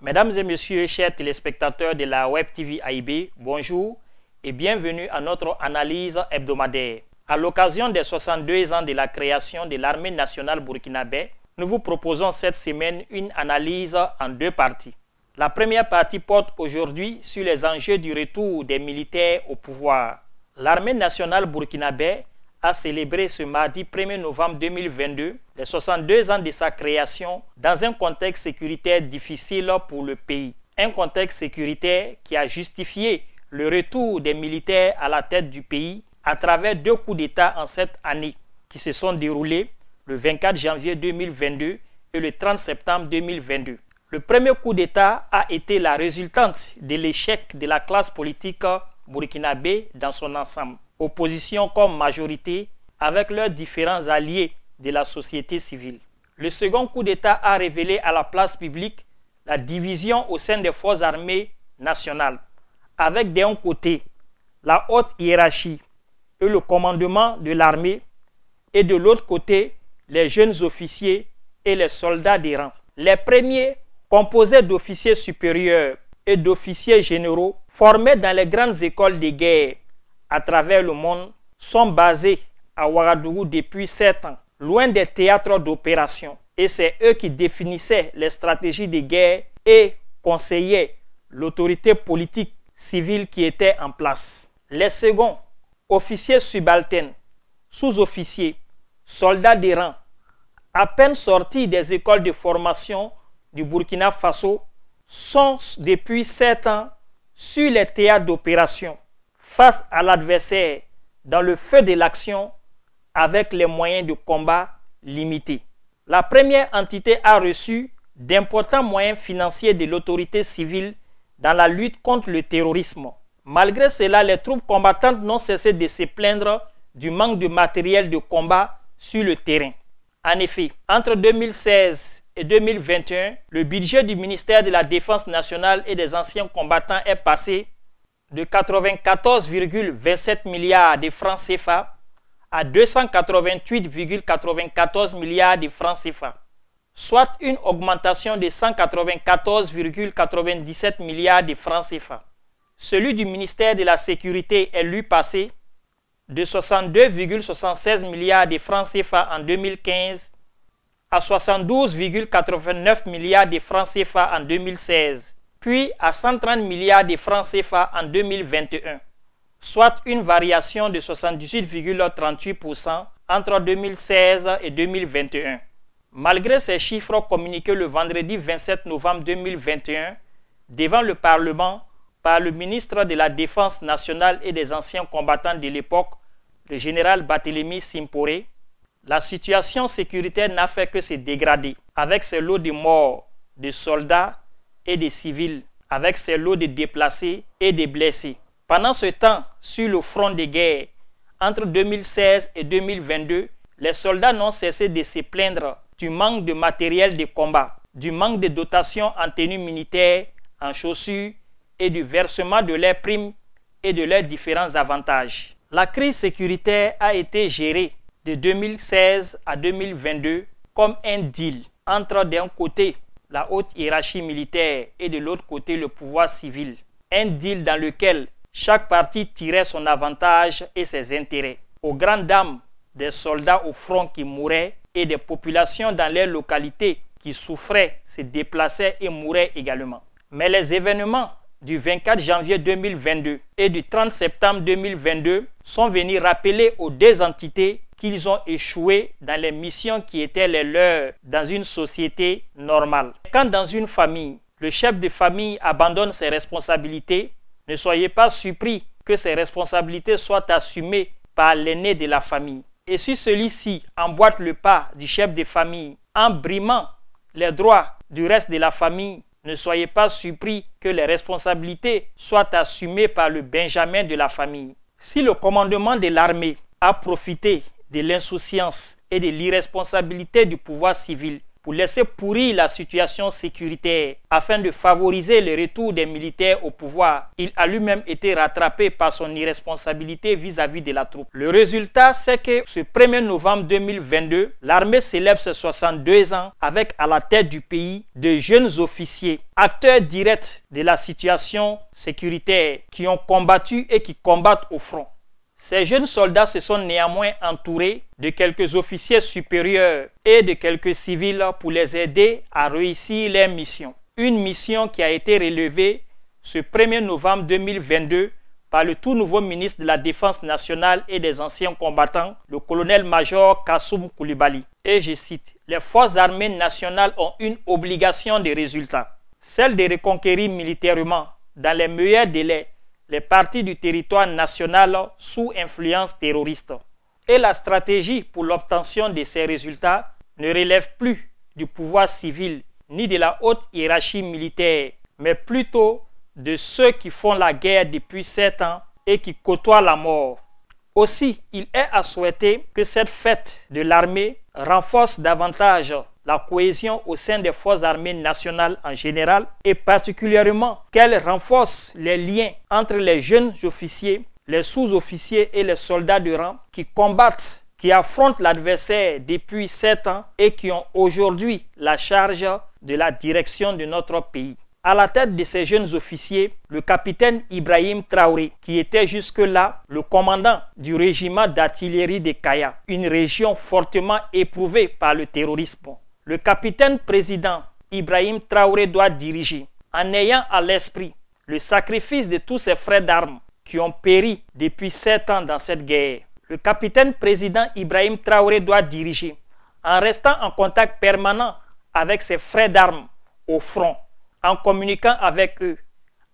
Mesdames et messieurs, chers téléspectateurs de la Web TV AIB, bonjour et bienvenue à notre analyse hebdomadaire. À l'occasion des 62 ans de la création de l'armée nationale burkinabé, nous vous proposons cette semaine une analyse en deux parties. La première partie porte aujourd'hui sur les enjeux du retour des militaires au pouvoir. L'armée nationale burkinabé a célébré ce mardi 1er novembre 2022 les 62 ans de sa création dans un contexte sécuritaire difficile pour le pays. Un contexte sécuritaire qui a justifié le retour des militaires à la tête du pays à travers deux coups d'État en cette année qui se sont déroulés le 24 janvier 2022 et le 30 septembre 2022. Le premier coup d'État a été la résultante de l'échec de la classe politique burkinabé dans son ensemble. Opposition comme majorité avec leurs différents alliés de la société civile. Le second coup d'État a révélé à la place publique la division au sein des forces armées nationales, avec d'un côté la haute hiérarchie et le commandement de l'armée, et de l'autre côté les jeunes officiers et les soldats des rangs. Les premiers, composés d'officiers supérieurs et d'officiers généraux, formés dans les grandes écoles de guerre à travers le monde, sont basés à Ouagadougou depuis 7 ans, loin des théâtres d'opération. Et c'est eux qui définissaient les stratégies de guerre et conseillaient l'autorité politique civile qui était en place. Les seconds, officiers subalternes, sous-officiers, soldats des rangs, à peine sortis des écoles de formation du Burkina Faso, sont depuis 7 ans sur les théâtres d'opération, face à l'adversaire dans le feu de l'action avec les moyens de combat limités. La première entité a reçu d'importants moyens financiers de l'autorité civile dans la lutte contre le terrorisme. Malgré cela, les troupes combattantes n'ont cessé de se plaindre du manque de matériel de combat sur le terrain. En effet, entre 2016 et 2021, le budget du ministère de la Défense nationale et des anciens combattants est passé de 94,27 milliards de francs CFA à 288,94 milliards de francs CFA, soit une augmentation de 194,97 milliards de francs CFA. Celui du ministère de la Sécurité est lui passé de 62,76 milliards de francs CFA en 2015 à 72,89 milliards de francs CFA en 2016, puis à 130 milliards de francs CFA en 2021, soit une variation de 78,38% entre 2016 et 2021. Malgré ces chiffres communiqués le vendredi 27 novembre 2021 devant le Parlement par le ministre de la Défense nationale et des anciens combattants de l'époque, le général Barthélemy Simporé, la situation sécuritaire n'a fait que se dégrader, avec ses lots de morts, de soldats et de civils, avec ses lots de déplacés et de blessés. Pendant ce temps, sur le front de guerre, entre 2016 et 2022, les soldats n'ont cessé de se plaindre du manque de matériel de combat, du manque de dotation en tenue militaire, en chaussures et du versement de leurs primes et de leurs différents avantages. La crise sécuritaire a été gérée de 2016 à 2022 comme un deal entre d'un côté la haute hiérarchie militaire et de l'autre côté le pouvoir civil. Un deal dans lequel chaque partie tirait son avantage et ses intérêts, aux grandes dames des soldats au front qui mouraient et des populations dans les localités qui souffraient, se déplaçaient et mouraient également. Mais les événements du 24 janvier 2022 et du 30 septembre 2022 sont venus rappeler aux deux entités qu'ils ont échoué dans les missions qui étaient les leurs dans une société normale. Quand dans une famille, le chef de famille abandonne ses responsabilités, ne soyez pas surpris que ces responsabilités soient assumées par l'aîné de la famille. Et si celui-ci emboîte le pas du chef de famille en brimant les droits du reste de la famille, ne soyez pas surpris que les responsabilités soient assumées par le benjamin de la famille. Si le commandement de l'armée a profité de l'insouciance et de l'irresponsabilité du pouvoir civil pour laisser pourrir la situation sécuritaire afin de favoriser le retour des militaires au pouvoir. Il a lui-même été rattrapé par son irresponsabilité vis-à-vis de la troupe. Le résultat, c'est que ce 1er novembre 2022, l'armée célèbre ses 62 ans avec à la tête du pays de jeunes officiers, acteurs directs de la situation sécuritaire qui ont combattu et qui combattent au front. Ces jeunes soldats se sont néanmoins entourés de quelques officiers supérieurs et de quelques civils pour les aider à réussir leur mission. Une mission qui a été relevée ce 1er novembre 2022 par le tout nouveau ministre de la Défense nationale et des anciens combattants, le colonel-major Kassoum Koulibaly. Et je cite, « Les forces armées nationales ont une obligation de résultat, celle de reconquérir militairement, dans les meilleurs délais, les parties du territoire national sous influence terroriste. Et la stratégie pour l'obtention de ces résultats ne relève plus du pouvoir civil ni de la haute hiérarchie militaire, mais plutôt de ceux qui font la guerre depuis 7 ans et qui côtoient la mort. Aussi, il est à souhaiter que cette fête de l'armée renforce davantage la cohésion au sein des forces armées nationales en général et particulièrement qu'elle renforce les liens entre les jeunes officiers, les sous-officiers et les soldats de rang qui combattent, qui affrontent l'adversaire depuis 7 ans et qui ont aujourd'hui la charge de la direction de notre pays. À la tête de ces jeunes officiers, le capitaine Ibrahim Traoré, qui était jusque-là le commandant du régiment d'artillerie de Kaya, une région fortement éprouvée par le terrorisme. Le capitaine-président Ibrahim Traoré doit diriger, en ayant à l'esprit le sacrifice de tous ses frères d'armes qui ont péri depuis 7 ans dans cette guerre. Le capitaine-président Ibrahim Traoré doit diriger, en restant en contact permanent avec ses frères d'armes au front, en communiquant avec eux,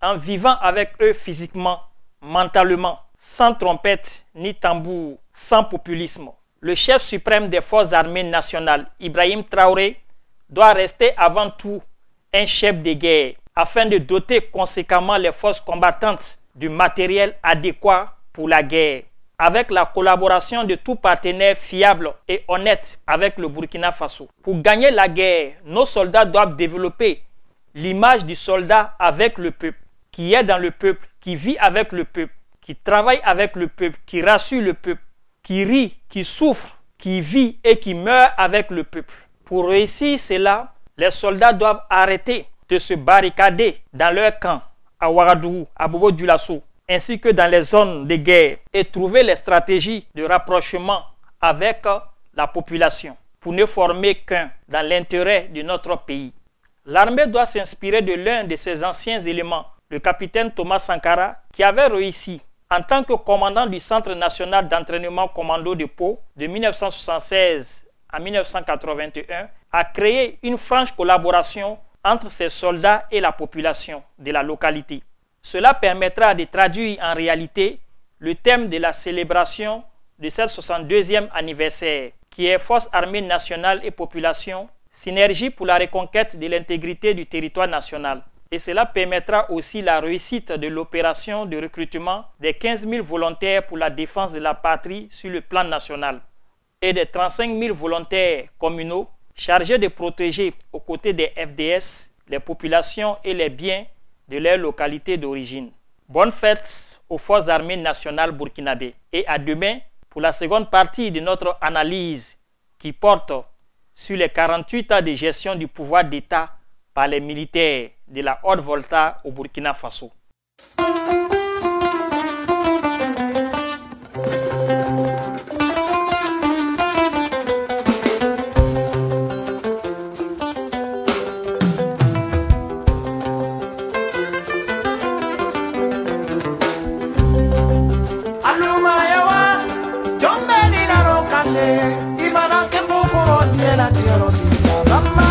en vivant avec eux physiquement, mentalement, sans trompette ni tambour, sans populisme. Le chef suprême des forces armées nationales, Ibrahim Traoré, doit rester avant tout un chef de guerre afin de doter conséquemment les forces combattantes du matériel adéquat pour la guerre, avec la collaboration de tout partenaire fiable et honnête avec le Burkina Faso. Pour gagner la guerre, nos soldats doivent développer l'image du soldat avec le peuple, qui est dans le peuple, qui vit avec le peuple, qui travaille avec le peuple, qui rassure le peuple, qui rit, qui souffre, qui vit et qui meurt avec le peuple. Pour réussir cela, les soldats doivent arrêter de se barricader dans leur camp, à Ouagadougou, à Bobo-Dioulasso, ainsi que dans les zones de guerre, et trouver les stratégies de rapprochement avec la population, pour ne former qu'un dans l'intérêt de notre pays. L'armée doit s'inspirer de l'un de ses anciens éléments, le capitaine Thomas Sankara, qui avait réussi, en tant que commandant du Centre national d'entraînement commando de Pau de 1976 à 1981, à créer une franche collaboration entre ses soldats et la population de la localité. Cela permettra de traduire en réalité le thème de la célébration de cette 62e anniversaire, qui est Forces armées nationales et population, synergie pour la reconquête de l'intégrité du territoire national. Et cela permettra aussi la réussite de l'opération de recrutement des 15 000 volontaires pour la défense de la patrie sur le plan national et des 35 000 volontaires communaux chargés de protéger aux côtés des FDS les populations et les biens de leur localité d'origine. Bonne fête aux forces armées nationales burkinabées et à demain pour la seconde partie de notre analyse qui porte sur les 48 ans de gestion du pouvoir d'État par les militaires de la Haute-Volta au Burkina Faso. Ibana ke bokoro diela dielo di